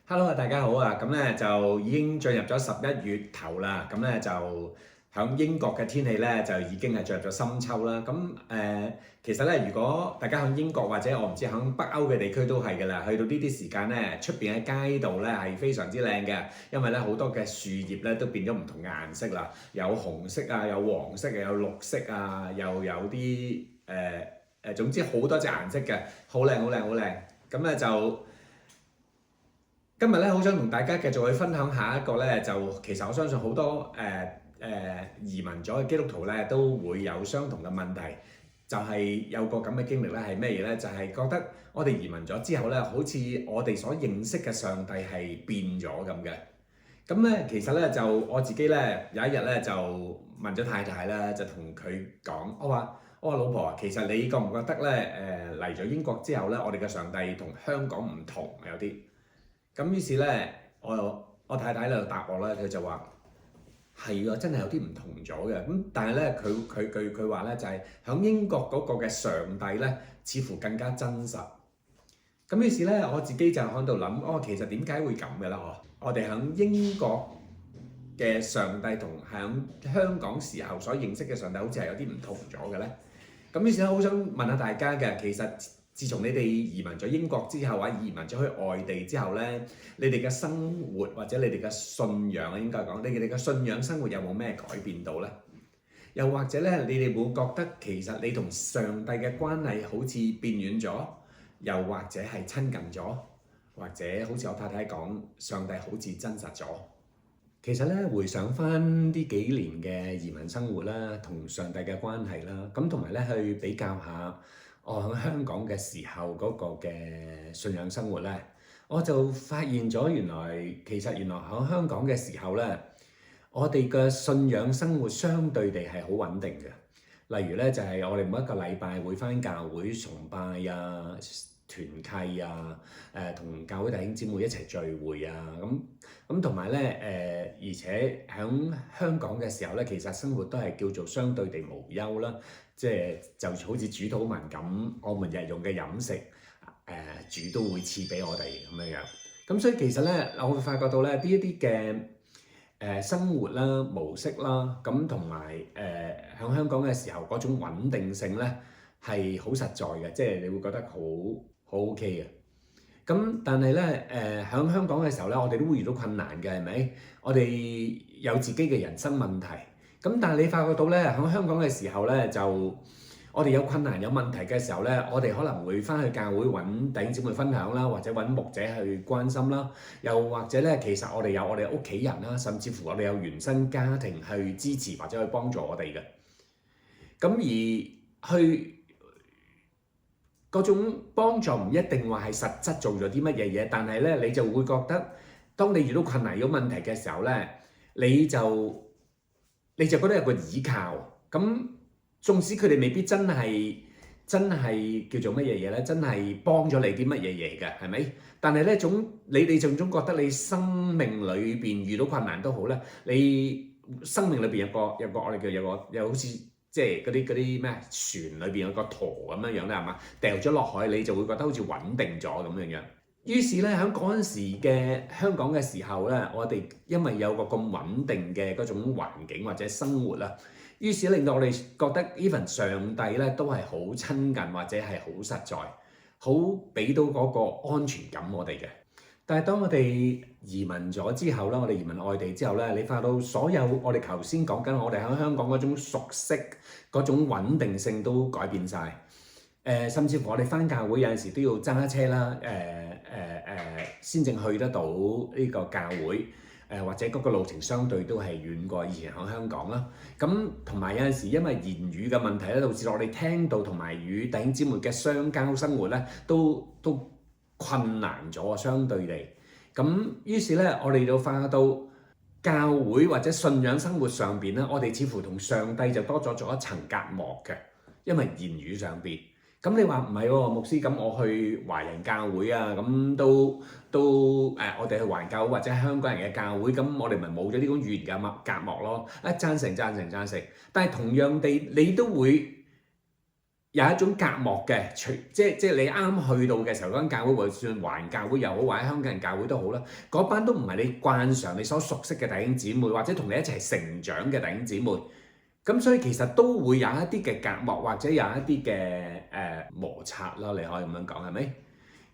Hello，大家好啊！咁咧就已經進入咗11月頭啦。咁咧就響英國嘅天氣咧就已經係進入咗深秋啦。其實咧，如果大家響英國或者我唔知響北歐嘅地區都係㗎啦，去到呢啲時間咧，出邊喺街度咧係非常之靚嘅，因為咧好多嘅樹葉咧都變咗唔同嘅顏色啦，有紅色啊，有黃色啊，有綠色啊，又有啲總之好多隻顏色嘅，好靚好靚好靚。咁咧就今日咧，好想同大家繼續去分享下一個咧，就其實我相信好多移民咗嘅基督徒咧，都會有相同嘅問題，就係有個咁嘅經歷咧，係咩嘢咧？就係覺得我哋移民咗之後咧，好似我哋所認識嘅上帝係變咗咁嘅。咁咧，其實咧就我自己咧有一日咧就問咗太太啦，就同佢講，我話老婆啊，其實你覺唔覺得咧嚟咗英國之後咧，我哋嘅上帝同香港唔同有啲？咁於是咧，我太太喺度答我咧，佢就話係啊，真係有啲唔同咗嘅。咁但係咧，佢話咧就係響英國嗰個嘅上帝咧，似乎更加真實。咁於是咧，我自己就喺度諗，其實點解會咁嘅咧？我哋響英國嘅上帝同響香港時候所認識嘅上帝，好似係有啲唔同咗嘅咧。咁於是咧，好想問下大家嘅，其實自從你哋移民咗英國之後，或者移民咗去外地之後咧，你哋嘅生活或者你哋嘅信仰應該講，你哋嘅信仰生活有冇咩改變到咧？又或者咧，你哋會覺得其實你同上帝嘅關係好似變遠咗，又或者係親近咗，或者好似我太太講，上帝好似真實咗。其實咧，回想翻呢幾年嘅移民生活啦，同上帝嘅關係啦，咁同埋咧去比較下我喺香港嘅時候嗰個嘅信仰生活咧，我就發現咗原來喺香港嘅時候咧，我哋嘅信仰生活相對地係好穩定嘅。例如咧，就係我哋每一個禮拜會返教會崇拜啊、團契啊、同教會弟兄姊妹一齊聚會啊，咁同埋咧而且喺香港嘅時候咧，其實生活都係叫做相對地無憂啦，即係就好似主禱文咁，我們日用嘅飲食主都會賜俾我哋咁樣樣。咁所以其實咧，我會發覺到咧呢一啲嘅生活啦、模式啦，咁同埋喺香港嘅時候嗰種穩定性咧係好實在嘅，即係你會覺得好 OK 嘅。咁但係咧喺香港嘅時候咧，我哋都會遇到困難嘅，係咪？我哋有自己嘅人生問題。咁但係你發覺到咧，喺香港嘅時候咧，就我哋有困難有問題嘅時候咧，我哋可能會返去教會揾弟兄姊妹分享啦，或者揾牧者去關心啦，又或者咧，其實我哋有我哋屋企人啦，甚至乎我哋有原生家庭去支持或者去幫助我哋嘅。咁而去嗰種幫助唔一定話係實質做咗啲乜嘢嘢，但係咧你就會覺得，當你遇到困難有問題嘅時候咧，你就覺得有個倚靠。咁縱使佢哋未必真係叫做乜嘢嘢咧，真係幫咗你啲乜嘢嘢嘅，係咪？但係咧你哋仲覺得你生命裏邊遇到困難都好咧，你生命裏邊有個我哋叫有好似即係嗰啲咩船裏邊有個舵咁樣樣咧，係嘛？掉咗落海你就會覺得好似穩定咗咁樣樣。於是咧喺嗰陣時嘅香港嘅時候咧，我哋因為有個咁穩定嘅嗰種環境或者生活啦，於是令到我哋覺得 even 上帝咧都係好親近或者係好實在，好俾到嗰個安全感我哋嘅。但係當我哋移民咗之後啦，我哋移民外地之後咧，你發到所有我哋頭先講緊我哋喺香港嗰種熟悉嗰種穩定性都改變晒。甚至乎我哋返教會有陣時都要揸車啦，先正去得到呢個教會，或者嗰個路程相對都係遠過以前喺香港啦。咁同埋有陣時因為言語嘅問題咧，導致我哋聽到同埋與弟兄姊妹嘅相交生活咧，都困難咗啊，相對地。咁於是咧，我哋就發到教會或者信仰生活上邊咧，我哋似乎同上帝就多咗一層隔膜嘅，因為言語上邊。咁你話唔係喎，牧師，咁我去華人教會啊，咁都我哋去華人教會或者香港人嘅教會，咁我哋咪冇咗呢種語言嘅隔膜咯。贊成。但係同樣地，你都會有一種隔膜嘅，即係你啱去到嘅時候，嗰間教會，無論環教會又好，或者香港人教會都好啦，嗰班都唔係你慣常你所熟悉嘅弟兄姊妹，或者同你一齊成長嘅弟兄姊妹。咁所以其實都會有一啲嘅隔膜，或者有一啲嘅摩擦啦，你可以咁樣講係咪？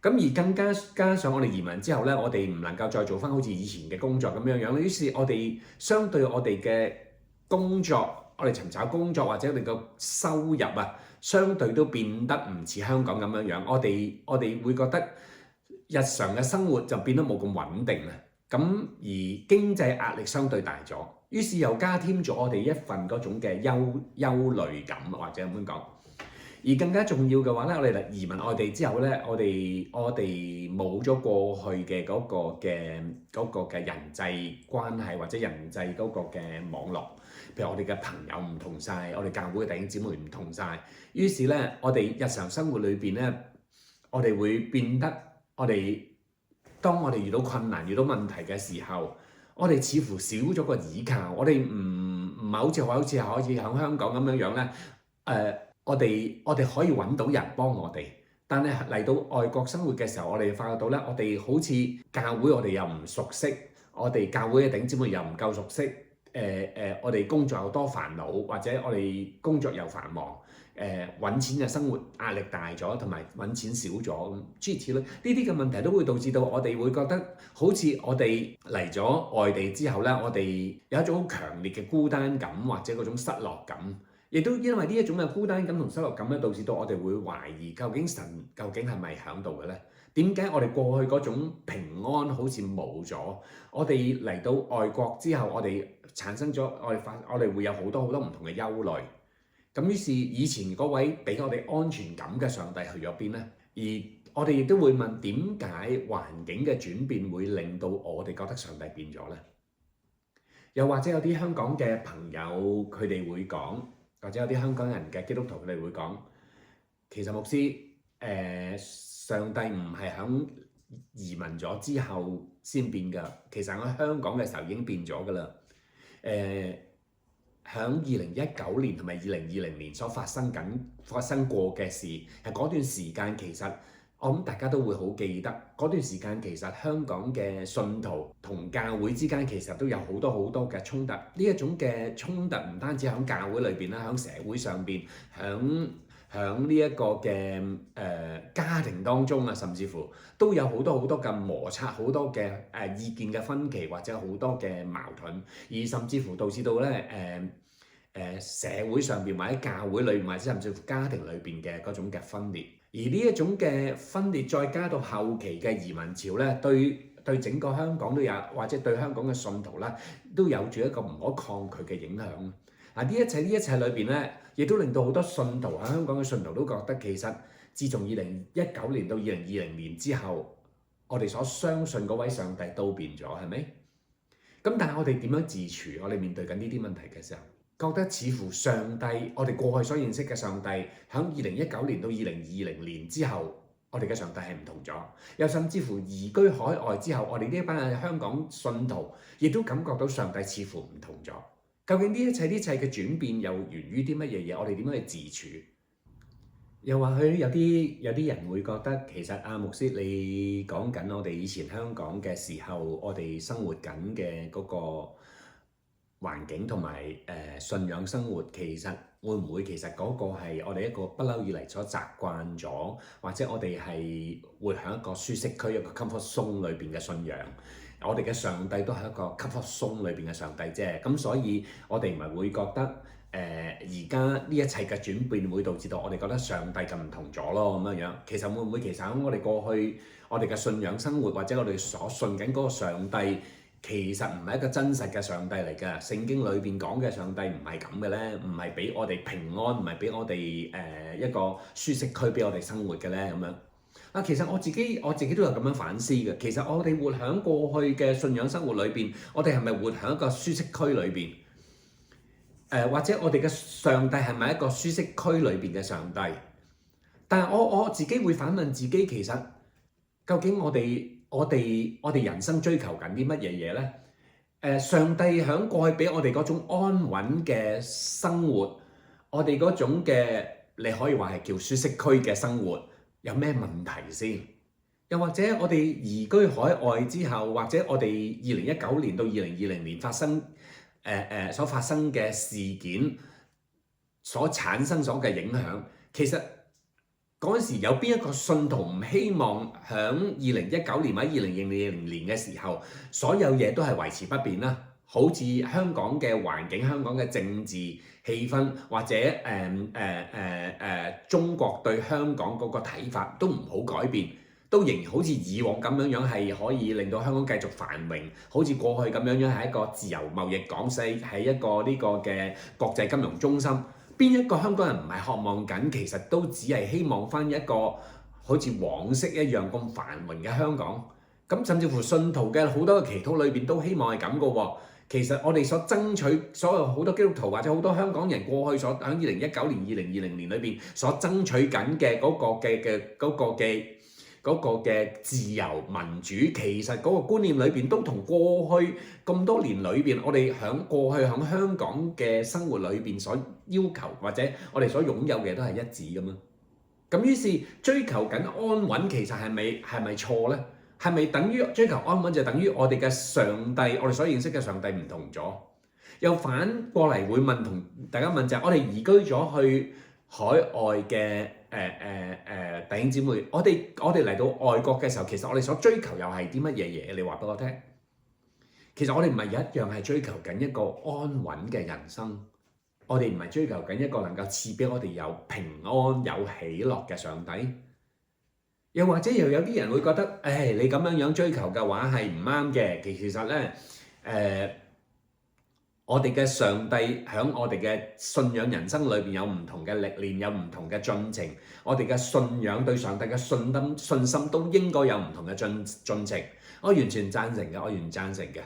咁而更加上我哋移民之後咧，我哋唔能夠再做翻好似以前嘅工作咁樣樣，於是我哋相對我哋嘅工作，我哋尋找工作或者我哋個收入啊，相對都變得唔似香港咁樣樣。我哋會覺得日常嘅生活就變得冇咁穩定啦。咁而經濟壓力相對大咗，於是又加添咗我哋一份嗰種嘅憂慮感，或者咁樣講。而更加重要嘅話咧，我哋移民外地之後咧，我哋冇咗過去嘅嗰個嘅人際關係或者人際嗰個嘅網絡，譬如我哋嘅朋友唔同晒，我哋教會嘅弟兄姊妹唔同晒，於是咧我哋日常生活裏邊咧，我哋會變得當我哋遇到困難、遇到問題嘅時候，我哋似乎少咗個倚靠，我哋唔係好似可以喺香港咁樣樣咧，我哋可以揾到人幫我哋，但係嚟到外國生活嘅時候，我哋發覺到咧，我哋好似教會我哋又唔熟悉，我哋教會嘅弟兄姊妹又唔夠熟悉，我哋工作又多煩惱，或者我哋工作又繁忙，揾錢嘅生活壓力大咗，同埋揾錢少咗咁，諸如此類呢啲嘅問題都會導致到我哋會覺得好似我哋嚟咗外地之後咧，我哋有一種好強烈嘅孤單感或者嗰種失落感。亦都因為呢一種嘅孤單感同失落感咧，導致到我哋會懷疑究竟神究竟係咪喺度嘅咧？點解我哋過去嗰種平安好似冇咗？我哋嚟到外國之後，我哋產生咗我哋會有好多唔同嘅憂慮。咁於是以前嗰位俾我哋安全感嘅上帝去咗邊咧？而我哋亦都會問點解環境嘅轉變會令到我哋覺得上帝變咗咧？又或者有啲香港嘅朋友佢哋會講。或者有啲香港人嘅基督徒佢哋會講，其實牧師，上帝唔係響移民咗之後先變㗎，其實喺香港嘅時候已經變咗㗎啦。響2019年同埋2020年所發生過嘅事，係嗰段時間其實。我諗大家都會好記得嗰段時間，其實香港嘅信徒同教會之間其實都有好多嘅衝突。呢一種嘅衝突唔單止喺教會裏邊啦，喺社會上邊，喺呢一個嘅家庭當中啊，甚至乎都有好多嘅摩擦，好多嘅意見嘅分歧，或者好多嘅矛盾，而甚至乎導致到咧社會上邊或者教會裏面，或者甚至乎家庭裏邊嘅嗰種嘅分裂。而呢一種嘅分裂，再加到後期嘅移民潮咧，對整個香港都有，或者對香港嘅信徒咧，都有住一個唔可抗拒嘅影響。嗱，呢一切裏邊咧，亦都令到好多信徒喺香港嘅信徒都覺得，其實自從2019年到2020年之後，我哋所相信嗰位上帝都變咗，係咪？咁但係我哋點樣自處？我哋面對緊呢啲問題嘅時候，覺得似乎上帝，我哋過去所認識嘅上帝，喺2019年到2020年之後，我哋嘅上帝係唔同咗。又甚至乎移居海外之後，我哋呢一班香港信徒，亦都感覺到上帝似乎唔同咗。究竟呢一切嘅轉變又源於啲乜嘢嘢？我哋點樣去自處？又或許有啲人會覺得，其實阿牧師你講緊我哋以前香港嘅時候，我哋生活緊嘅嗰個環境同埋信仰生活，其實會唔會其實嗰個係我哋一個不嬲以嚟所習慣咗，或者我哋係活喺一個舒適區，一個 comfort zone 裏邊嘅信仰，我哋嘅上帝都係一個 comfort zone 裏邊嘅上帝啫。咁所以我哋唔係會覺得而家呢一切嘅轉變會導致到我哋覺得上帝咁唔同咗咯咁樣。其實會唔會其實喺我哋過去我哋嘅信仰生活，或者我哋所信緊嗰個上帝，其實唔係一個真實嘅上帝嚟㗎。聖經裏邊講嘅上帝唔係咁嘅咧，唔係俾我哋平安，唔係俾我哋一個舒適區俾我哋生活嘅咧咁樣。啊，其實我自己都有咁樣反思嘅。其實我哋活喺過去嘅信仰生活裏邊，我哋係咪活喺一個舒適區裏邊？或者我哋嘅上帝係咪一個舒適區裏邊嘅上帝？但係我自己會反問自己，其實究竟我哋人生追求緊啲乜嘢嘢咧？上帝喺過去俾我哋嗰種安穩嘅生活，我哋嗰種嘅你可以話係叫舒適區嘅生活，有咩問題先？又或者我哋移居海外之後，或者我哋2019年到2020年所發生嘅事件所產生咗嘅影響，其實嗰陣時有邊一個信徒唔希望喺2019年或者2020年嘅時候，所有嘢都係維持不變啦？好似香港嘅環境、香港嘅政治氣氛，或者中國對香港嗰個睇法都唔好改變，都仍然好似以往咁樣係可以令到香港繼續繁榮，好似過去咁樣係一個自由貿易港勢，係一個呢個嘅國際金融中心。邊一個香港人唔係渴望緊？其實都只係希望翻一個好似往昔一樣咁繁榮嘅香港。咁甚至乎信徒嘅好多嘅祈禱裏邊都希望係咁嘅喎。其實我哋所爭取，所有好多基督徒或者好多香港人過去所喺2019年、2020年裏邊所爭取緊嘅嗰個嘅自由民主，其實嗰個觀念裏邊都同過去咁多年裏邊，我哋過去喺香港嘅生活裏邊所要求或者我哋所擁有嘅都係一致咁嘛。咁於是追求緊安穩，其實係咪錯呢？係咪等於追求安穩就等於我哋嘅上帝，我哋所認識嘅上帝唔同咗？又反過嚟會問大家問就係我哋移居咗去海外嘅弟兄姊妹，我哋嚟到外國嘅時候，其實我哋所追求又係啲乜嘢嘢？你話俾我聽。其實我哋唔係一樣係追求緊一個安穩嘅人生，我哋唔係追求緊一個能夠賜俾我哋有平安有喜樂嘅上帝。又或者又有啲人會覺得，你咁樣追求嘅話係唔啱嘅。其實咧，我哋嘅上帝喺我哋嘅信仰人生裏邊有唔同嘅歷練，有唔同嘅進程。我哋嘅信仰對上帝嘅信心都應該有唔同嘅進程。我完全贊成嘅，我完全贊成嘅。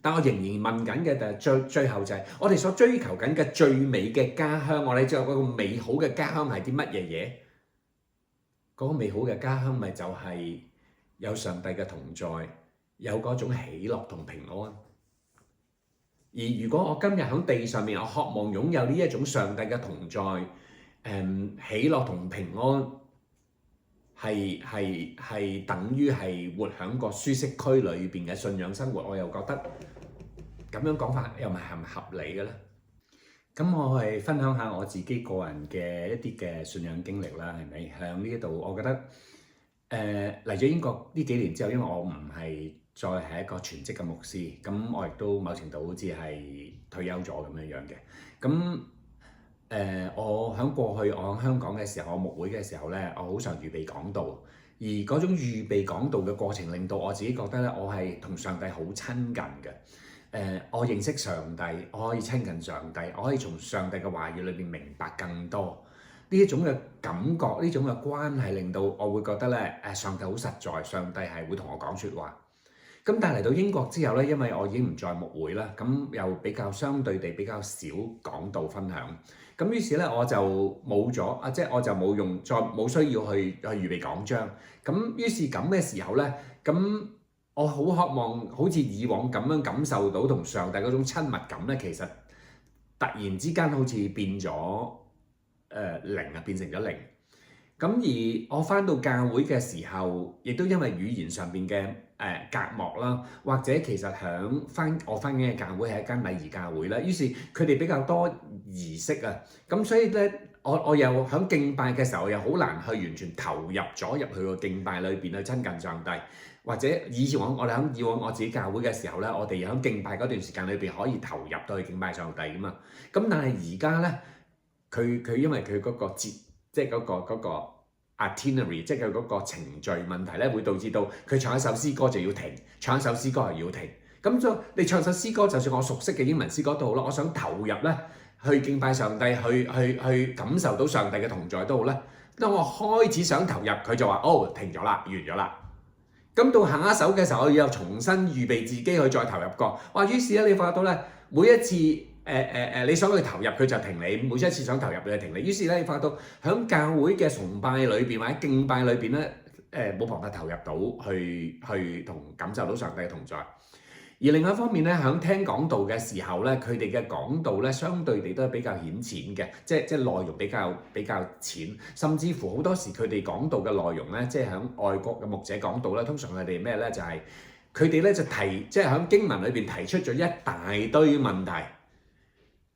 但我仍然問緊嘅就係最後就係我哋所追求緊嘅最美嘅家鄉，我哋知道嗰個美好嘅家鄉係啲乜嘢嘢？嗰個美好嘅家鄉咪就係有上帝嘅同在，有嗰種喜樂同平安。而如果我今日喺地上面，我渴望擁有呢一種上帝嘅同在，喜樂同平安，係等於係活喺個舒適區裏邊嘅信仰生活，我又覺得咁樣講法又係咪合理嘅咧？咁我係分享下我自己個人嘅一啲嘅信仰經歷啦，係咪？喺呢一度，我覺得嚟咗英國呢幾年之後，因為我唔係再係一個全職嘅牧師，咁我亦都某程度好似係退休咗咁樣樣嘅。咁我喺過去我喺香港嘅時候，我牧會嘅時候咧，我好常預備講道，而嗰種預備講道嘅過程，令到我自己覺得咧，我係同上帝好親近嘅。我認識上帝，我可以親近上帝，我可以從上帝嘅話語裏邊明白更多。呢一種嘅感覺，呢種嘅關係，令到我會覺得咧，上帝好實在，上帝係會同我講説話。咁但係嚟到英國之後咧，因為我已經唔再牧會啦，咁又比較相對地比較少講道分享。咁於是咧我就冇咗即係我就冇需要去預備講章。咁於是咁嘅時候咧，咁我好渴望好似以往咁樣感受到同上帝嗰種親密感咧，其實突然之間好似變咗零啊，變成咗零。咁而我返到教會嘅時候，亦都因為語言上邊嘅隔膜啦，或者其實我返緊嘅教會係一間禮儀教會啦，於是佢哋比較多儀式啊，咁所以咧我又喺敬拜嘅時候又好難去完全投入咗入去個敬拜裏邊去親近上帝。或者以往我自己教會嘅時候咧，我哋喺敬拜嗰段時間裏邊可以投入到去敬拜上帝噶嘛。咁但係而家咧，佢因為佢嗰個即係嗰個 itinerary， 即係佢嗰個程序問題咧，會導致到佢唱一首詩歌就要停，唱一首詩歌又要停。咁所以你唱首詩歌，就算我熟悉嘅英文詩歌都好啦，我想投入咧去敬拜上帝，去感受到上帝嘅同在都好咧。當我開始想投入，佢就話停咗啦，完咗啦。咁到下一首嘅時候，我又重新預備自己去再投入過。哇！於是咧，你發覺到咧，每一次你想去投入，佢就停你；每一次想投入，佢就停你。於是咧，你發覺到喺教會嘅崇拜裏邊或者敬拜裏邊咧，冇辦法投入到去同感受到上帝嘅同在。而另外一方面咧，喺聽講道嘅時候咧，佢哋嘅講道咧，相對地都係比較顯淺嘅，即內容比較淺，甚至乎好多時佢哋講道嘅內容咧，即係喺外國嘅牧者講道咧，通常佢哋咩咧就係佢哋咧就即係喺經文裏邊提出咗一大堆問題，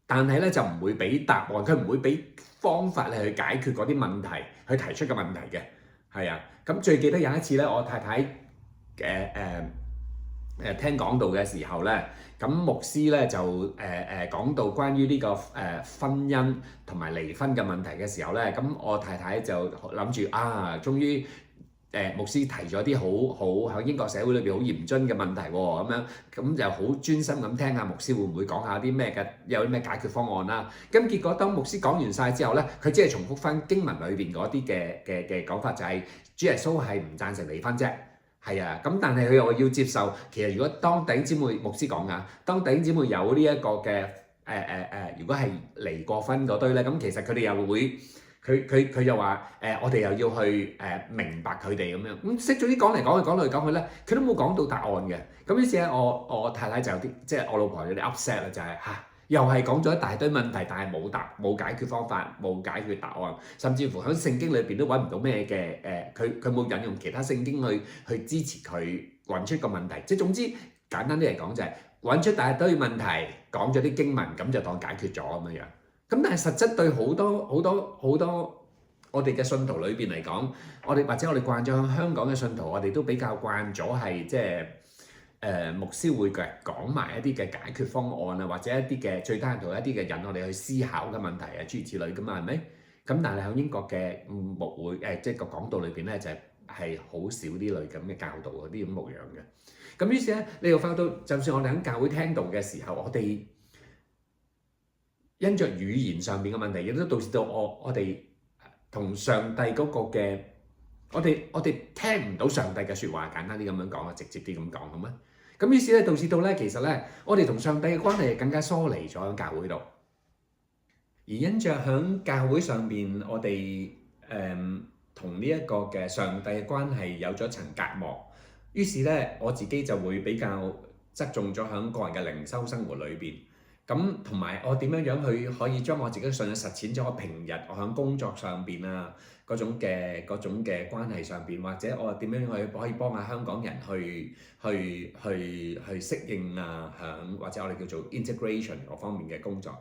但係咧就唔會俾答案，佢唔會俾方法你去解決嗰啲問題，去提出嘅問題嘅，係啊。咁最記得有一次咧，我太太聽講道嘅時候咧，咁牧師咧就講到關於呢個婚姻同埋離婚嘅問題嘅時候咧，咁我太太就諗住終於牧師提咗啲好喺英國社會裏邊好嚴峻嘅問題喎，咁就好專心咁聽下牧師會唔會講下啲咩嘅，有啲咩解決方案啦。咁結果當牧師講完晒之後咧，佢只係重複翻經文裏邊嗰啲嘅講法，就係主耶穌係唔贊成離婚啫。係啊，咁但係佢又要接受，其實如果當弟兄姊妹牧師講啊，當弟兄姊妹有呢一個嘅如果係離過婚嗰堆咧，咁其實佢哋又會佢又話我哋又要去明白佢哋咁樣，咁識咗啲講嚟講去講嚟講去咧，佢都冇講到答案嘅。咁於是咧，我太太就有啲即係我老婆有啲 upset 啦，就係又係講咗一大堆問題，但係冇解決方法，冇解決答案，甚至乎喺聖經裏邊都揾唔到咩嘅佢冇引用其他聖經去支持佢揾出個問題。即係總之簡單啲嚟講就係揾出大堆問題，講咗啲經文，咁就當解決咗咁樣。咁但係實質對好多我哋嘅信徒裏邊嚟講，或者我哋慣咗喺香港嘅信徒，我哋都比較慣咗係即係。牧師會講埋一啲嘅解決方案啊，或者一啲嘅最低限度一啲嘅引我哋去思考嘅問題啊，諸如此類噶嘛，係咪？咁但係喺英國嘅牧會即係個講道裏邊咧，就係好少啲類咁嘅教導嗰啲咁牧養嘅。咁於是咧，你又發覺到，就算我哋喺教會聽道嘅時候，我哋因着語言上邊嘅問題，亦都導致到我哋同上帝嗰個嘅，我哋聽唔到上帝嘅説話。簡單啲咁樣講啊，直接啲咁講好嗎？咁於是咧，導致到咧，其實咧，我哋同上帝嘅關係更加疏離咗喺教會度。而因着喺教會上邊，我哋同呢一個嘅上帝嘅關係有咗層隔膜。於是咧，我自己就會比較側重咗喺個人嘅靈修生活裏邊。咁同埋我點樣去可以將我自己嘅信仰實踐咗？我平日我喺工作上邊啊，嗰種嘅關係上邊，或者我點樣可以幫下香港人去適應啊，或者我哋叫做 integration 嗰方面嘅工作。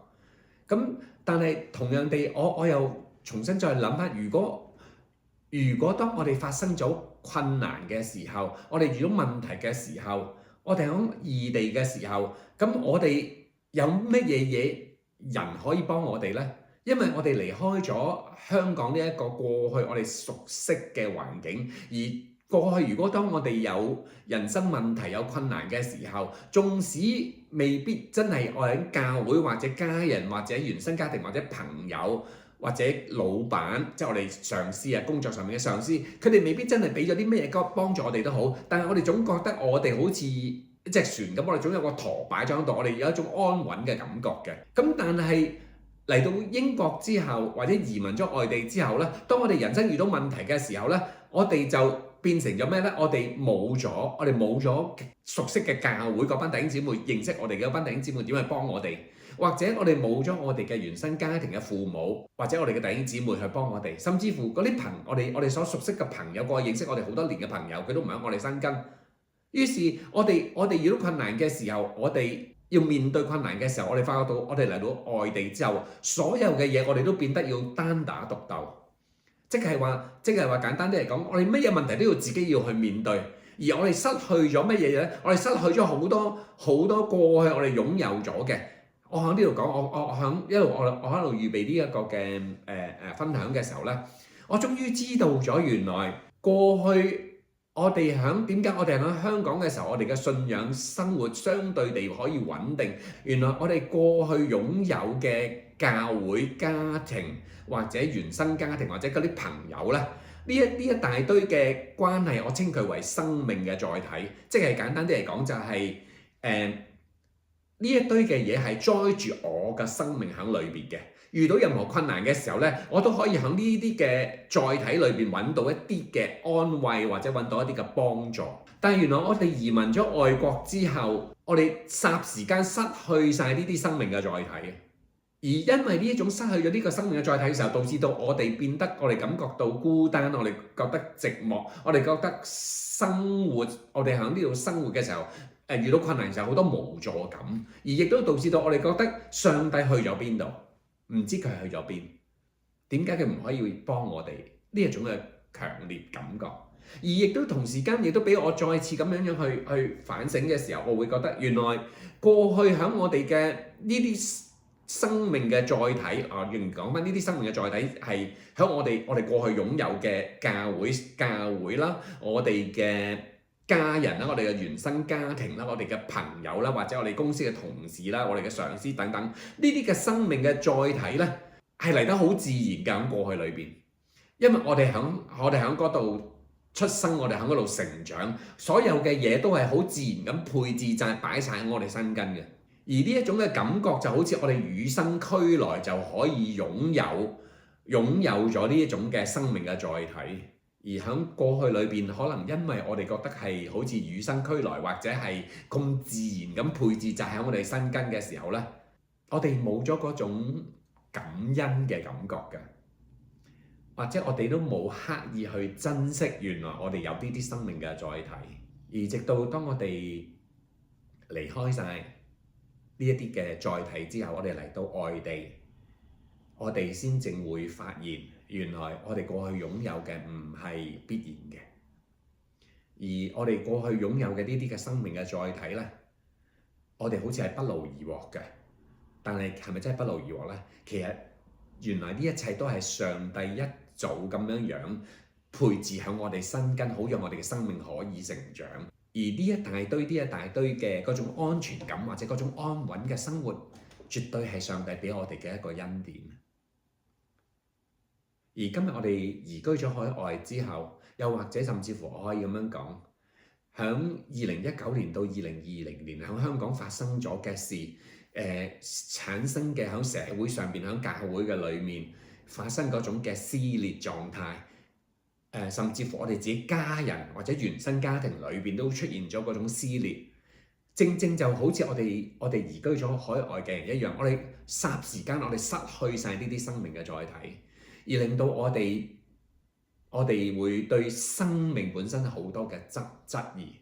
咁但係同樣地，我又重新再諗翻，如果當我哋發生咗困難嘅時候，我哋遇到問題嘅時候，我哋喺異地嘅時候，咁我哋有乜嘢人可以幫我哋呢？因為我哋離開咗香港呢一個過去我哋熟悉嘅環境，而過去如果當我哋有人生問題有困難嘅時候，縱使未必真係我喺教會或者家人或者原生家庭或者朋友或者老闆，即係我哋上司啊，工作上面嘅上司，佢哋未必真係俾咗啲咩嘢幫助我哋都好，但係我哋總覺得我哋好似一隻船咁，我哋總有個舵擺咗喺度，我哋有一種安穩嘅感覺嘅。咁但係嚟到英國之後，或者移民咗外地之後咧，當我哋人生遇到問題嘅時候咧，我哋就變成咗咩咧？我哋冇咗熟悉嘅教會嗰班弟兄姊妹，認識我哋嘅嗰班弟兄姊妹點去幫我哋，或者我哋冇咗我哋嘅原生家庭嘅父母，或者我哋嘅弟兄姊妹去幫我哋，甚至乎嗰啲我哋所熟悉嘅朋友，過去認識我哋好多年嘅朋友，佢都唔喺我哋身邊。於是我哋遇到困難嘅時候，我哋要面對困難嘅時候，我哋發覺到我哋嚟到外地之後，所有嘅嘢我哋都變得要單打獨鬥，即係話簡單啲嚟講，我哋乜嘢問題都要自己要去面對，而我哋失去咗乜嘢咧？我哋失去咗好多過去我哋擁有咗嘅。我喺呢度講，我喺度預備呢一個嘅分享嘅時候咧，我終於知道咗原來過去。我哋點解我哋喺香港嘅時候，我哋嘅信仰生活相對地可以穩定？原來我哋過去擁有嘅教會、家庭或者原生家庭或者嗰啲朋友咧，呢一大堆嘅關係，我稱佢為生命嘅載體。即係簡單啲嚟講，就係呢一堆嘅嘢係載住我嘅生命喺裏邊嘅。遇到任何困難嘅時候呢，我都可以喺呢啲嘅載體裏邊揾到一啲嘅安慰，或者揾到一啲嘅幫助。但係原來我哋移民咗外國之後，我哋霎時間失去晒呢啲生命嘅載體。而因為呢一種失去咗呢個生命嘅載體嘅時候，導致到我哋變得，我哋感覺到孤單，我哋覺得寂寞，我哋覺得生活，我哋喺呢度生活嘅時候，遇到困難嘅時候好多無助感，而亦都導致到我哋覺得上帝去咗邊度，唔知佢去咗邊，點解佢唔可以幫我哋？呢一種嘅強烈感覺，而亦都同時間亦都俾我再次咁樣去反省嘅時候，我會覺得原來過去喺我哋嘅呢啲生命嘅載體仍然講翻呢啲生命嘅載體係喺我哋過去擁有嘅教會啦，我哋嘅家人啦，我哋嘅原生家庭啦，我哋嘅朋友啦，或者我哋公司嘅同事啦，我哋嘅上司等等，呢啲嘅生命嘅載體咧係嚟得好自然嘅喺過去裏邊，因為我哋喺嗰度出生，我哋喺嗰度成長，所有嘅嘢都係好自然咁配置晒擺晒喺我哋身根嘅。而呢一種嘅感覺就好似我哋與生俱來就可以擁有咗呢一種嘅生命嘅載體，而喺過去裏邊，可能因為我哋覺得係好似與生俱來，或者係咁自然咁配置就喺我哋身根嘅時候呢，我哋冇咗嗰種感恩嘅感覺嘅，或者我哋都冇刻意去珍惜原來我哋有呢啲生命嘅載體，而直到當我哋離開晒呢一啲嘅載體之後，我哋嚟到外地，我哋先正會發現，原來我哋過去擁有嘅唔係必然嘅，而我哋過去擁有嘅呢啲嘅生命嘅載體呢，我哋好似係不勞而獲嘅，但係係咪真係不勞而獲呢？其實原來呢一切都係上帝一早咁樣配置喺我哋身根，好讓我哋嘅生命可以成長。而呢一大堆嘅嗰種安全感或者嗰種安穩嘅生活，絕對係上帝俾我哋嘅一個恩典。而今日我哋移居咗海外之後，又或者甚至乎我可以咁樣講，響2019年到2020年喺香港發生咗嘅事，產生嘅喺社會上邊，喺教會嘅裏面發生嗰種嘅撕裂狀態。甚至乎我哋自己家人或者原生家庭裏邊都出現咗嗰種撕裂，正就好似我哋移居咗海外嘅人一樣，我哋霎時間我哋失去晒呢啲生命嘅載體，而令到我哋會對生命本身好多嘅質疑。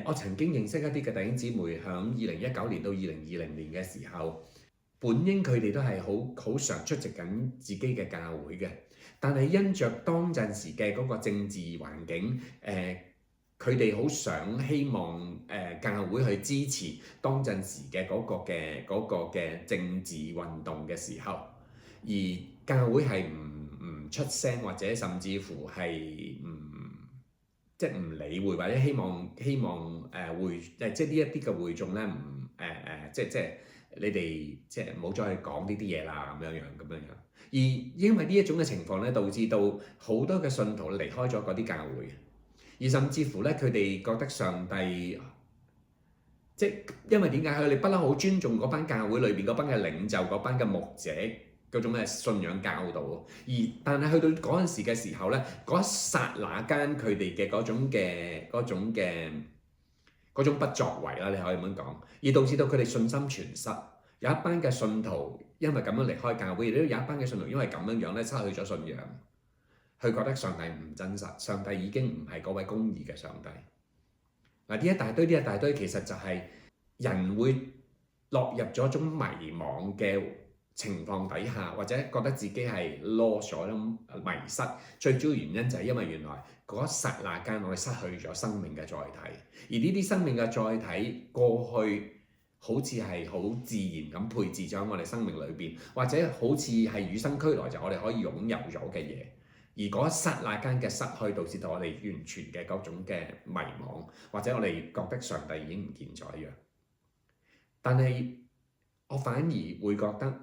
我曾經認識一啲嘅弟兄姊妹，響2019年到2020年嘅時候，本應佢哋都係好常出席緊自己嘅教會嘅。但係因着當陣時嘅嗰個政治環境，佢哋好希望教會去支持當陣時嘅嗰個嘅政治運動嘅時候，而教會係唔出聲，或者甚至乎係唔理會，或者希望會即係呢一啲嘅會眾咧即係你哋即係唔好再去講呢啲嘢啦，咁樣。而因為呢一種嘅情況咧，導致到好多嘅信徒離開咗嗰啲教會，而甚至乎咧佢哋覺得上帝因為點解佢哋不嬲好尊重嗰班教會裏邊嗰班嘅領袖、嗰班嘅牧者嗰種嘅信仰教導，但係去到嗰陣時嘅時候咧，嗰一剎那間佢哋嘅嗰種不作為啦，你可以咁樣講，而導致到佢哋信心全失。有一班嘅信徒因為咁樣離開教會，亦都有一班嘅信徒因為咁樣咧失去咗信仰，佢覺得上帝唔真實，上帝已經唔係嗰位公義嘅上帝。嗱，呢一大堆其實就係人會落入咗一種迷惘嘅情況底下，或者覺得自己係 lost 咗、迷失。最主要原因就係因為原來嗰一剎那間我哋失去咗生命嘅載體，而呢啲生命嘅載體過去好似係好自然咁配置咗喺我哋生命裏邊，或者好似係與生俱來就我哋可以擁有咗嘅嘢，而嗰一剎那間嘅失去，導致到我哋完全嘅各種嘅迷惘，或者我哋覺得上帝已經唔見咗一樣。但係我反而會覺得，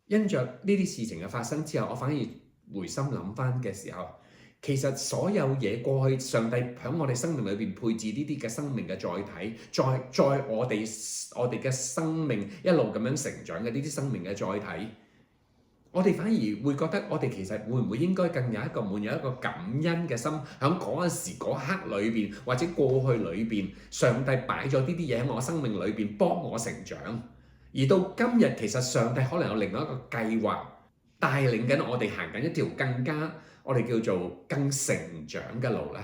因着呢啲事情嘅發生之後，我反而回心諗翻嘅時候，其實所有嘢過去，上帝喺我哋生命裏邊配置呢啲嘅生命嘅載體，在我哋嘅生命一路咁樣成長嘅呢啲生命嘅載體，我哋反而會覺得我哋其實會唔會應該更有一個滿有一個感恩嘅心，喺嗰陣時嗰刻裏邊或者過去裏邊，上帝擺咗呢啲嘢喺我生命裏邊幫我成長，而到今日其實上帝可能有另外一個計劃帶領緊我哋行緊一條更加我哋叫做更成長嘅路咧，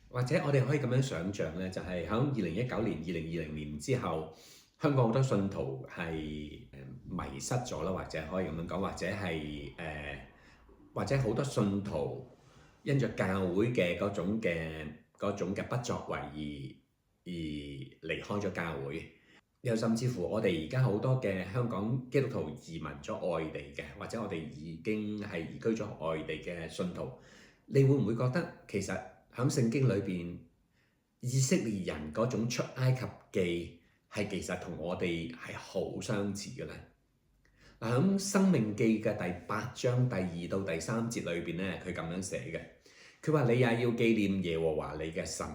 或者我哋可以咁樣想像咧，就係喺2019年、2020年之後，香港好多信徒係迷失咗啦，或者可以咁樣講，或者係或者好多信徒因着教會嘅嗰種嘅不作為而離開咗教會。又甚至乎我哋而家好多嘅香港基督徒移民咗外地嘅，或者我哋已經係移居咗外地嘅信徒，你會唔會覺得其實喺聖經裏邊以色列人嗰種出埃及記係其實同我哋係好相似嘅咧？嗱，喺申命記嘅第8章第2到第3節裏邊咧，佢咁樣寫嘅，佢話你也要紀念耶和華你嘅神，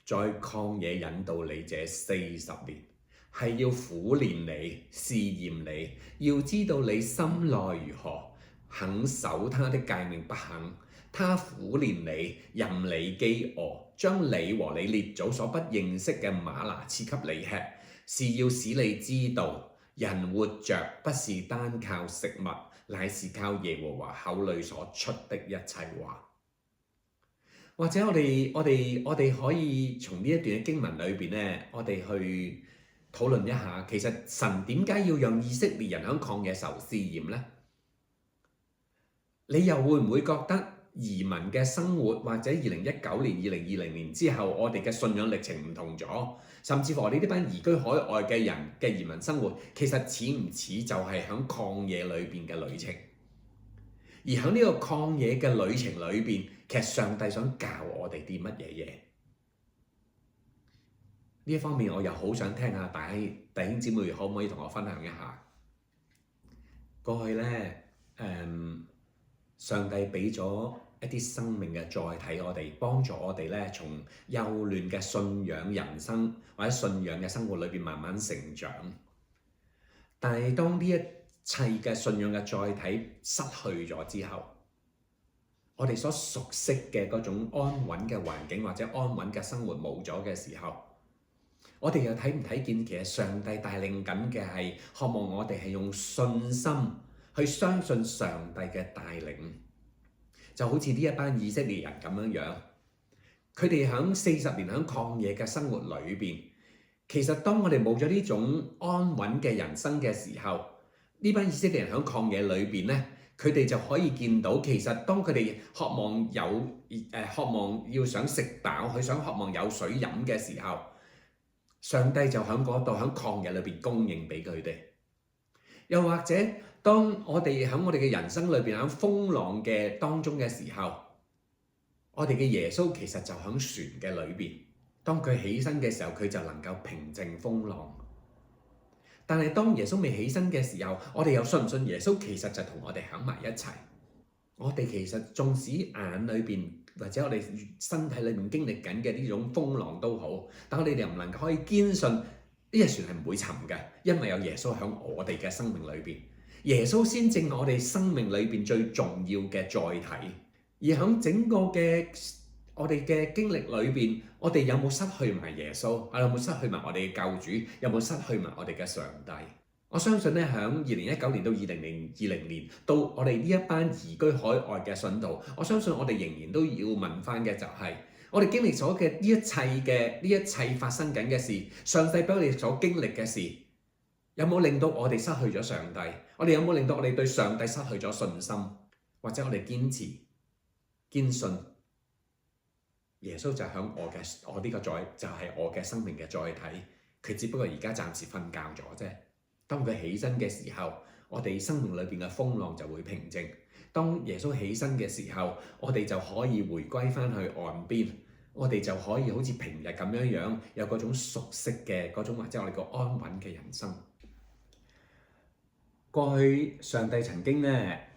在曠野引導你這40年。係要苦練你、試驗你，要知道你心內如何，肯守他的誡命不肯。他苦練你，任你飢餓，將你和你列祖所不認識嘅嗎哪賜給你吃，是要使你知道，人活着不是單靠食物，乃是靠耶和華口裏所出的一切話。或者我哋可以從呢一段嘅經文裏邊咧，我哋去討論一下，其實神點解要讓以色列人喺曠野受試驗呢？你又會唔會覺得移民嘅生活，或者2019年、2020年之後，我哋嘅信仰歷程唔同咗，甚至乎我哋呢班移居海外嘅人嘅移民生活，其實似唔似就係喺曠野裏邊嘅旅程？而喺呢個曠野嘅旅程裏邊，其實上帝想教我哋啲乜嘢嘢？呢一方面，我又好想聽下弟兄姊妹可唔可以同我分享一下？過去咧，上帝俾咗一啲生命嘅載體我哋，幫助我哋咧從幼嫩嘅信仰人生或者信仰嘅生活裏邊慢慢成長。但係當呢一切嘅信仰嘅載體失去咗之後，我哋所熟悉嘅嗰種安穩嘅環境或者安穩嘅生活冇咗嘅時候，我哋又睇唔睇見其實上帝帶領緊嘅係渴望我哋係用信心去相信上帝嘅帶領，就好似呢一班以色列人咁樣樣，佢哋喺40年喺曠野嘅生活裏邊，其實當我哋冇咗呢種安穩嘅人生嘅時候，呢班以色列人喺曠野裏邊咧，佢哋就可以見到，其實當佢哋渴望要想食飽，佢想渴望有水飲嘅時候，上帝就喺嗰度喺曠野裏邊供應俾佢哋。又或者當我哋喺我哋嘅人生裏邊喺風浪嘅當中嘅時候，我哋嘅耶穌其實就喺船嘅裏邊，當佢起身嘅時候，佢就能夠平靜風浪。但係當耶穌未起身嘅時候，我哋又信唔信耶穌其實就同我哋喺埋一齊？我哋其實縱使眼裏邊或者我哋身體裏面經歷緊嘅呢種風浪都好，但我哋又唔能夠可以堅信呢隻船係唔會沉嘅，因為有耶穌喺我哋嘅生命裏邊。耶穌先正我哋生命裏邊最重要嘅載體。而喺整個嘅我哋嘅經歷裏邊，我哋有冇失去埋耶穌？有冇失去埋我哋嘅救主？有冇失去埋我哋嘅上帝？我相信咧，喺2019年到2020年，到我哋呢一班移居海外嘅信徒，我相信我哋仍然都要問翻嘅就係，我哋經歷咗嘅呢一切發生緊嘅事，上帝俾我哋所經歷嘅事，有冇令到我哋失去咗上帝？我哋有冇令到我哋對上帝失去咗信心？或者我哋堅信耶穌就喺我呢個載，就係我嘅生命嘅載體，佢只不過而家暫時瞓覺咗啫。當佢起身嘅時候，我哋生命裏邊嘅風浪就會平靜。當耶穌起身嘅時候，我哋就可以回歸翻去岸邊，我哋就可以好似平日咁樣有嗰種熟悉嘅嗰種或者我哋個安穩嘅人生。過去上帝曾經咧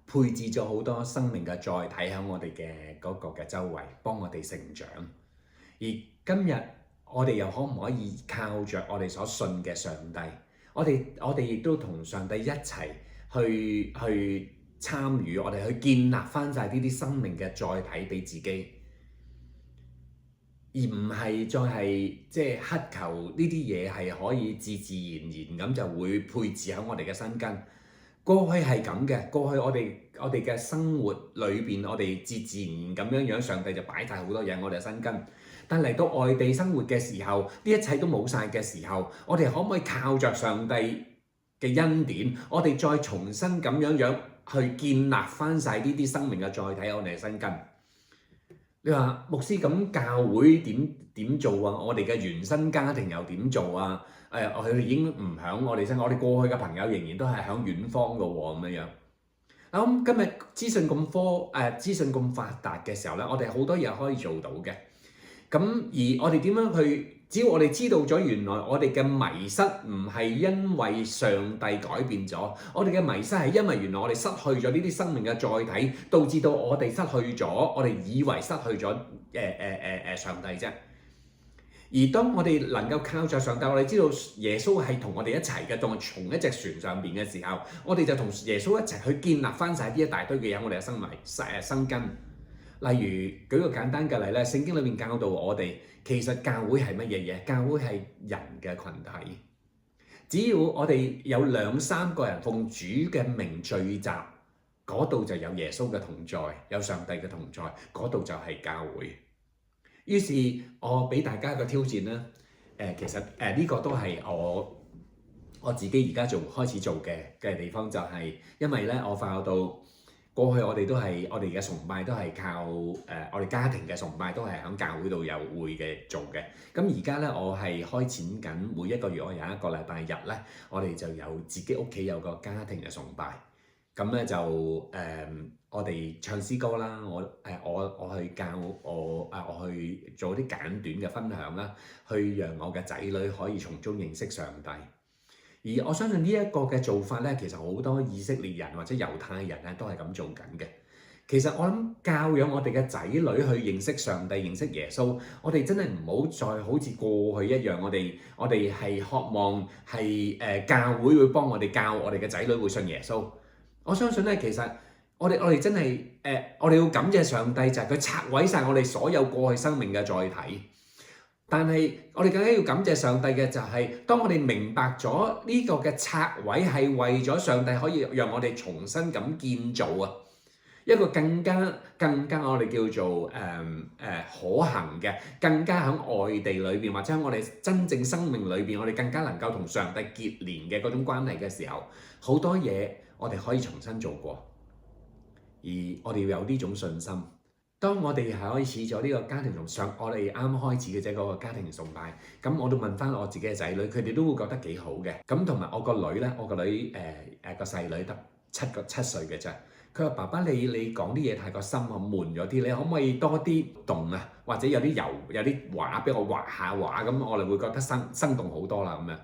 配置咗好多生命嘅載體喺我哋嘅嗰個嘅周圍，幫我哋成長。而今日我哋又可唔可以靠着我哋所信嘅上帝，我哋亦都同上帝一齊去參與，我哋去建立翻晒呢啲生命嘅載體俾自己，而唔係再係即係乞求呢啲嘢係可以自然咁就會配置喺我哋嘅身根。過去係咁嘅，過去我哋嘅生活裏邊，我哋自然咁樣，上帝就擺晒好多嘢我哋嘅身根。但嚟到外地生活嘅時候，呢一切都冇晒嘅時候，我哋可唔可以靠着上帝嘅恩典，我哋再重新咁樣去建立翻晒呢啲生命嘅載體喺我哋嘅身根？你話牧師，咁教會點做啊？我哋嘅原生家庭又點做啊？佢哋已經唔響我哋身，我哋過去嘅朋友仍然都係響遠方嘅喎，咁樣。咁今日資訊咁發達嘅時候咧，我哋好多嘢可以做到嘅。咁而我哋點樣去？只要我哋知道咗原來我哋嘅迷失唔係因為上帝改變咗，我哋嘅迷失係因為原來我哋失去咗呢啲生命嘅載體，導致到我哋失去咗，我哋以為失去咗上帝啫。而當我哋能夠靠着上帝，我哋知道耶穌係同我哋一齊嘅，當從一隻船上邊嘅時候，我哋就同耶穌一齊去建立翻晒呢一大堆嘅嘢，我哋嘅生根。例如舉個簡單嘅例咧，聖經裏面教導我哋，其實教會係乜嘢嘢？教會係人嘅群體。只要我哋有2-3個人奉主嘅名聚集，嗰度就有耶穌嘅同在，有上帝嘅同在，嗰度就係教會。於是我俾大家一個挑戰啦。其實呢個都係我自己而家開始做嘅地方，就係因為咧，我發覺到過去我哋嘅崇拜都係靠我哋家庭嘅崇拜都係喺教會度有會嘅做嘅。咁而家咧，我係開展緊每一個月，我有一個禮拜日咧，我哋就有自己屋企有個家庭嘅崇拜。咁咧就我哋唱詩歌啦，我去教我去做啲簡短嘅分享啦，去讓我嘅仔女可以從中認識上帝。而我相信呢一個嘅做法咧，其實好多以色列人或者猶太人咧都係咁做緊嘅。其實我諗教養我哋嘅仔女去認識上帝、認識耶穌，我哋真係唔好再好似過去一樣，我哋係渴望係教會會幫我哋教我哋嘅仔女會信耶穌。我相信咧，其實我哋真係我哋要感謝上帝，就係佢拆毀晒我哋所有過去生命嘅載體。但係我哋更加要感謝上帝嘅就係，當我哋明白咗呢個嘅拆毀係為咗上帝可以讓我哋重新咁建造啊，一個更加我哋叫做可行嘅，更加喺外地裏邊或者喺我哋真正生命裏邊，我哋更加能夠同上帝結連嘅嗰種關係嘅時候，好多嘢我哋可以重新做過，而我哋要有呢種信心。當我哋係開始咗呢個家庭我哋啱開始嘅啫嗰個家庭崇拜，咁我都問翻我自己嘅仔女，佢哋都會覺得幾好嘅。咁同埋我個女咧，個細女得7歲嘅啫。佢話：爸爸，你講啲嘢太過深啊，悶咗啲，你可唔可以多啲動啊？或者有啲畫俾我畫下畫，咁我哋會覺得生動好多啦咁樣。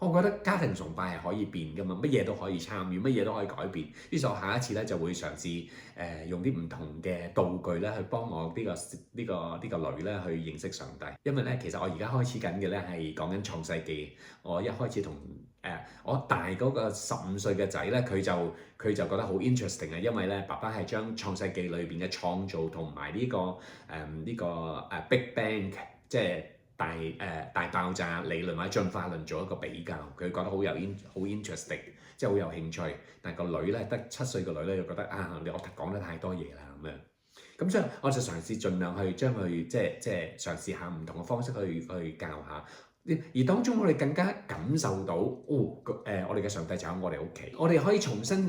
我覺得家庭崇拜係可以變㗎嘛，乜嘢都可以參與，乜嘢都可以改變。於是我下一次咧就會嘗試用啲唔同嘅道具咧去幫我呢個女咧去認識上帝。因為咧其實我而家開始緊嘅咧係講緊創世記。我一開始同我大嗰個15歲嘅仔咧，佢就覺得好 interesting 啊，因為咧爸爸係將創世記裏邊嘅創造同埋呢個Big Bang 即係大爆炸理論或者進化論做一個比較，佢覺得好 interesting， 即係好有興趣。但係個女咧得7歲嘅女咧就覺得我講得太多嘢啦咁樣。咁所以我就嘗試盡量去將佢即係嘗試下唔同嘅方式去教下。而當中我哋更加感受到，我哋嘅上帝就喺我哋屋企，我哋可以重新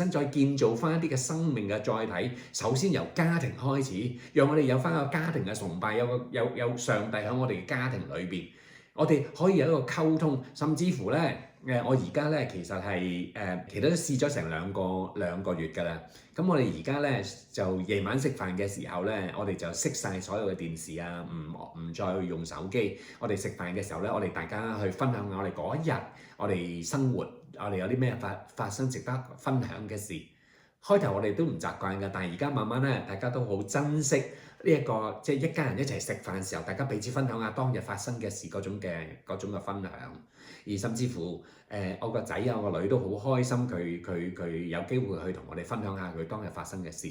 再建造翻一啲嘅生命嘅載體。首先由家庭開始，讓我哋有翻個家庭嘅崇拜，有上帝喺我哋嘅家庭裏邊，我哋可以有一個溝通，甚至乎咧。我而家咧其實係其實都試咗成兩個月㗎啦。咁我哋而家咧就夜晚食飯嘅時候咧，我哋就熄晒所有嘅電視啊，唔再用手機。我哋食飯嘅時候咧，我哋大家去分享下我哋嗰一日我哋生活，我哋有啲咩發生值得分享嘅事。開頭我哋都唔習慣㗎，但係而家慢慢咧，大家都好珍惜呢一個即係一家人一齊食飯嘅時候，大家彼此分享下當日發生嘅事嗰種嘅分享，而甚至乎我個仔啊我個女都好開心，佢有機會去同我哋分享下佢當日發生嘅事。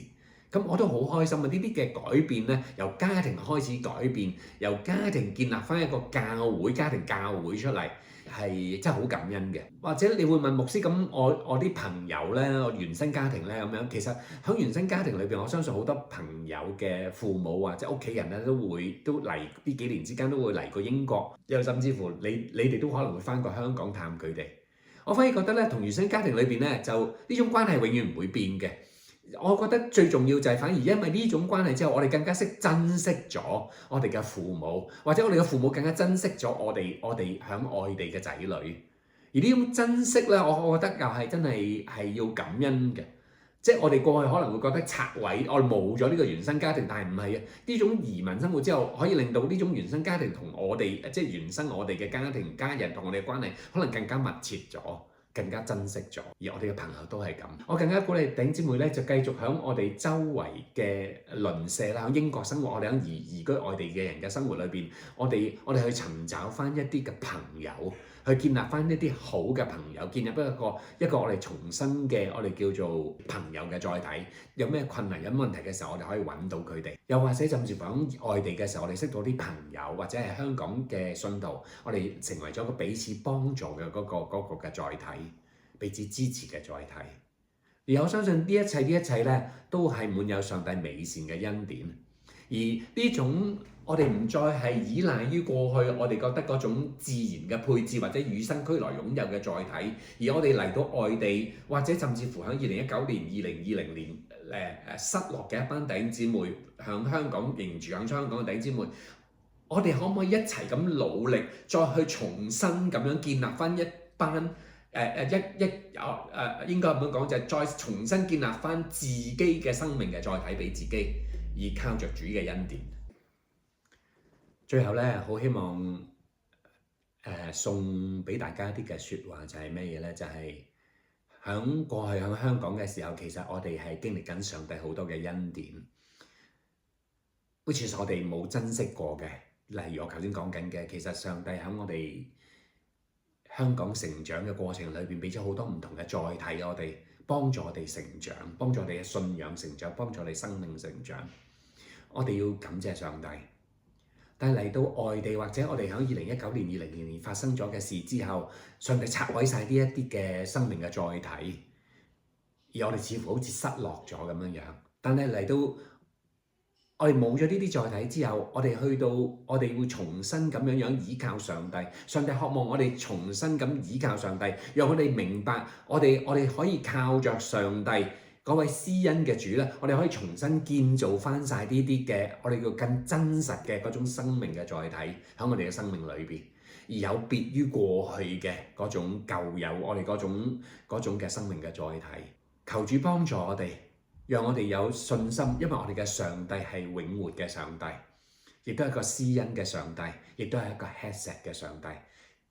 咁我都好開心啊！呢啲嘅改變咧，由家庭開始改變，由家庭建立翻一個家庭教會出嚟，係真係好感恩嘅。或者你會問牧師，咁我啲朋友咧，我原生家庭咧咁樣，其實喺原生家庭裏邊，我相信好多朋友嘅父母啊，即係屋企人咧，都嚟呢幾年之間都會嚟過英國，又甚至乎你哋都可能會翻過香港探佢哋。我反而覺得咧，同原生家庭裏邊咧，就呢種關係永遠唔會變嘅。我覺得最重要就係反而因為呢種關係之後，我哋更加識珍惜咗我哋嘅父母，或者我哋嘅父母更加珍惜咗我哋響外地嘅仔女。而呢種珍惜咧，我覺得又係真係要感恩嘅。即係我哋過去可能會覺得拆毀，我哋冇咗呢個原生家庭，但係唔係啊？呢種移民生活之後，可以令到呢種原生家庭同我哋即係原生我哋嘅家人同我哋嘅關係，可能更加密切咗。更加珍惜咗，而我哋嘅朋友都係咁。我更加鼓勵弟兄姊妹咧，就繼續喺我哋周圍嘅鄰舍啦，喺英國生活，我哋喺移居外地嘅人嘅生活裏邊，我哋去尋找翻一啲嘅朋友，去建立翻一啲好嘅朋友，建立一個我哋重新嘅我哋叫做朋友嘅載體。有咩困難有咩問題嘅時候，我哋可以揾到佢哋。又或者甚至乎喺外地嘅時候，我哋識到啲朋友，或者係香港嘅信徒，我哋成為咗個彼此幫助嘅嗰個嘅載體，彼此支持嘅載體。而我相信呢一切咧，都係滿有上帝美善嘅恩典。而呢種我哋唔再係依賴於過去我哋覺得嗰種自然嘅配置或者與生俱來擁有嘅載體，而我哋嚟到外地，或者甚至乎喺2019年、2020年失落嘅一班弟兄姊妹，喺香港仍然住喺香港嘅弟兄姊妹，我哋可唔可以一齊咁努力，再去重新咁樣建立翻一班應該咁樣講，就係再重新建立翻自己嘅生命嘅載體俾自己，而靠着主嘅恩典。最後咧，好希望送俾大家一啲嘅説話，就係咩嘢咧？就係喺過去喺香港嘅時候，其實我哋係經歷緊上帝好多嘅恩典，好似我哋冇珍惜過嘅。例如我頭先講緊嘅，其實上帝喺我哋香港成長嘅過程裏邊，俾咗好多唔同嘅載體，我哋幫助我哋成長，幫助我哋嘅信仰成長，幫助我哋生命成長。我哋要感謝上帝。但係嚟到外地，或者我哋喺2019年、2020年發生咗嘅事之後，上帝拆毀晒呢一啲嘅生命嘅載體，而我哋似乎好似失落咗咁樣樣。但係嚟到我哋冇咗呢啲載體之後，我哋去到我哋會重新咁樣依靠上帝。上帝渴望我哋重新咁依靠上帝，讓我哋明白我哋可以靠着上帝嗰位施恩嘅主咧，我哋可以重新建造翻晒呢啲嘅我哋叫更真實嘅嗰種生命嘅載體喺我哋嘅生命裏邊，而有別於過去嘅嗰種舊有我哋嗰種嘅生命嘅載體。求主幫助我哋，讓我哋有信心，因為我哋嘅上帝係永活嘅上帝，亦都係一個施恩嘅上帝，亦都係一個吃石嘅上帝。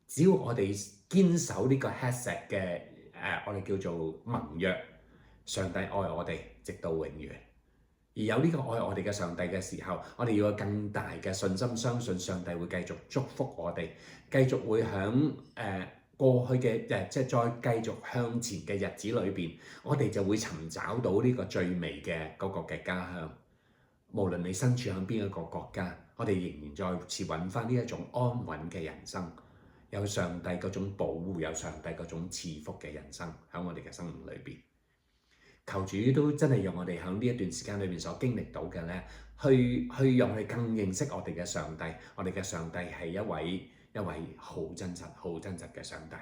只要我哋堅守呢個吃石嘅我哋叫做盟約。上帝愛我哋直到永遠，而有呢個愛我哋嘅上帝嘅時候，我哋要有更大嘅信心，相信上帝會繼續祝福我哋，繼續會響過去嘅即係再繼續向前嘅日子裏邊，我哋就會尋找到呢個最美嘅嗰個嘅家鄉。無論你身處喺邊一個國家，我哋仍然再次揾翻呢一種安穩嘅人生，有上帝嗰種保護，有上帝嗰種賜福嘅人生喺我哋嘅生命裏邊。求主都真係讓我哋喺呢一段時間裏面所經歷到嘅咧，去讓我哋更認識我哋嘅上帝。我哋嘅上帝係一位好真實嘅上帝。